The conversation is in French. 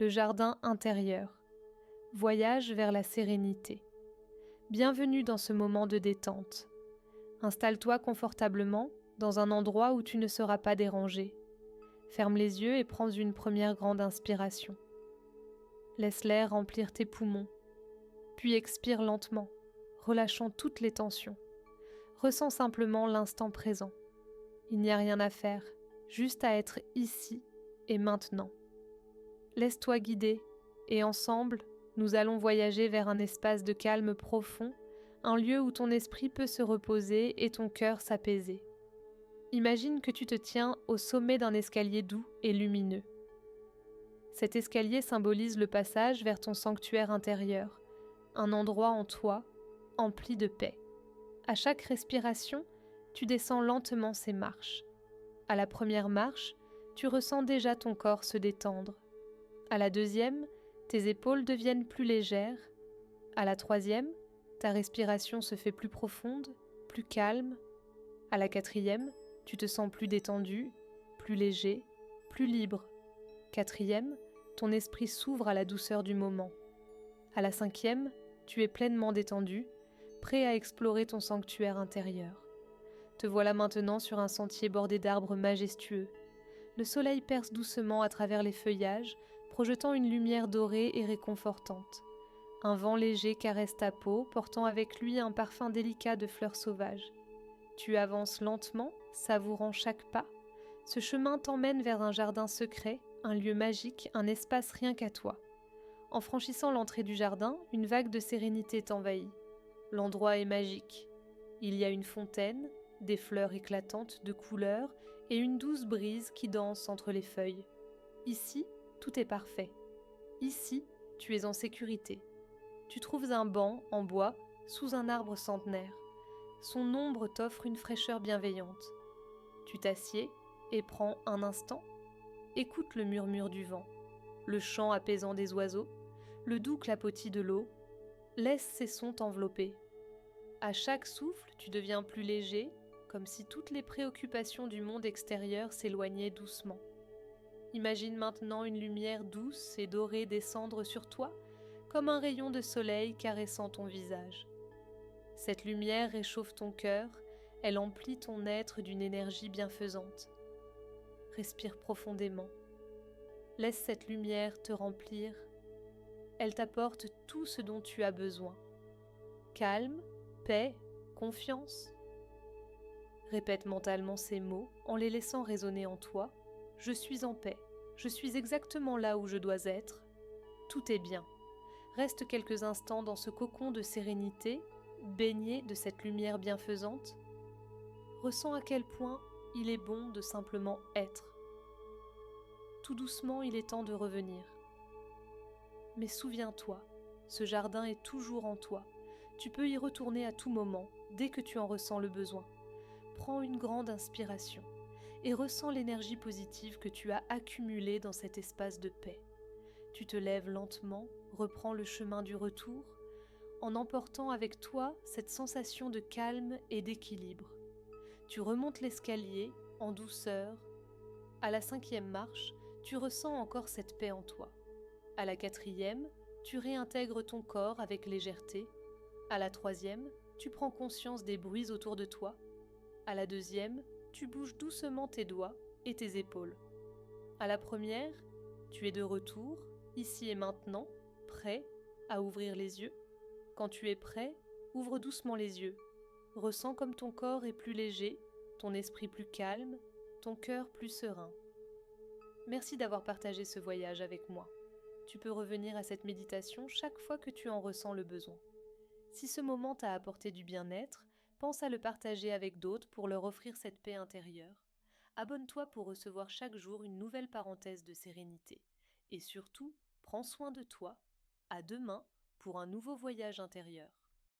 le jardin intérieur. Voyage vers la sérénité. Bienvenue dans ce moment de détente. Installe-toi confortablement dans un endroit où tu ne seras pas dérangé. Ferme les yeux et prends une première grande inspiration. Laisse l'air remplir tes poumons, puis expire lentement, relâchant toutes les tensions. Ressens simplement l'instant présent. Il n'y a rien à faire, juste à être ici et maintenant. Laisse-toi guider et ensemble, nous allons voyager vers un espace de calme profond, un lieu où ton esprit peut se reposer et ton cœur s'apaiser. Imagine que tu te tiens au sommet d'un escalier doux et lumineux. Cet escalier symbolise le passage vers ton sanctuaire intérieur, un endroit en toi, empli de paix. À chaque respiration, tu descends lentement ces marches. À la première marche, tu ressens déjà ton corps se détendre. À la deuxième, tes épaules deviennent plus légères. À la troisième, ta respiration se fait plus profonde, plus calme. À la quatrième, tu te sens plus détendu, plus léger, plus libre. Quatrième, ton esprit s'ouvre à la douceur du moment. À la cinquième, tu es pleinement détendu, prêt à explorer ton sanctuaire intérieur. Te voilà maintenant sur un sentier bordé d'arbres majestueux. Le soleil perce doucement à travers les feuillages, projetant une lumière dorée et réconfortante. Un vent léger caresse ta peau, portant avec lui un parfum délicat de fleurs sauvages. Tu avances lentement, savourant chaque pas. Ce chemin t'emmène vers un jardin secret, un lieu magique, un espace rien qu'à toi. En franchissant l'entrée du jardin, une vague de sérénité t'envahit. L'endroit est magique. Il y a une fontaine, des fleurs éclatantes de couleurs et une douce brise qui danse entre les feuilles. Ici, tout est parfait. Ici, tu es en sécurité. Tu trouves un banc en bois sous un arbre centenaire. Son ombre t'offre une fraîcheur bienveillante. Tu t'assieds et prends un instant. Écoute le murmure du vent, le chant apaisant des oiseaux, le doux clapotis de l'eau. Laisse ces sons t'envelopper. À chaque souffle, tu deviens plus léger, comme si toutes les préoccupations du monde extérieur s'éloignaient doucement. Imagine maintenant une lumière douce et dorée descendre sur toi, comme un rayon de soleil caressant ton visage. Cette lumière réchauffe ton cœur, elle emplit ton être d'une énergie bienfaisante. Respire profondément. Laisse cette lumière te remplir. Elle t'apporte tout ce dont tu as besoin. Calme, paix, confiance. Répète mentalement ces mots en les laissant résonner en toi. Je suis en paix. Je suis exactement là où je dois être. Tout est bien. Reste quelques instants dans ce cocon de sérénité, baigné de cette lumière bienfaisante. Ressens à quel point il est bon de simplement être. Tout doucement, il est temps de revenir. Mais souviens-toi, ce jardin est toujours en toi. Tu peux y retourner à tout moment, dès que tu en ressens le besoin. Prends une grande inspiration et ressens l'énergie positive que tu as accumulée dans cet espace de paix. Tu te lèves lentement, reprends le chemin du retour, en emportant avec toi cette sensation de calme et d'équilibre. Tu remontes l'escalier en douceur. À la cinquième marche, tu ressens encore cette paix en toi. À la quatrième, tu réintègres ton corps avec légèreté. À la troisième, tu prends conscience des bruits autour de toi. À la deuxième, tu bouges doucement tes doigts et tes épaules. À la première, tu es de retour, ici et maintenant, prêt à ouvrir les yeux. Quand tu es prêt, ouvre doucement les yeux. Ressens comme ton corps est plus léger, ton esprit plus calme, ton cœur plus serein. Merci d'avoir partagé ce voyage avec moi. Tu peux revenir à cette méditation chaque fois que tu en ressens le besoin. Si ce moment t'a apporté du bien-être, pense à le partager avec d'autres pour leur offrir cette paix intérieure. Abonne-toi pour recevoir chaque jour une nouvelle parenthèse de sérénité. Et surtout, prends soin de toi. À demain pour un nouveau voyage intérieur.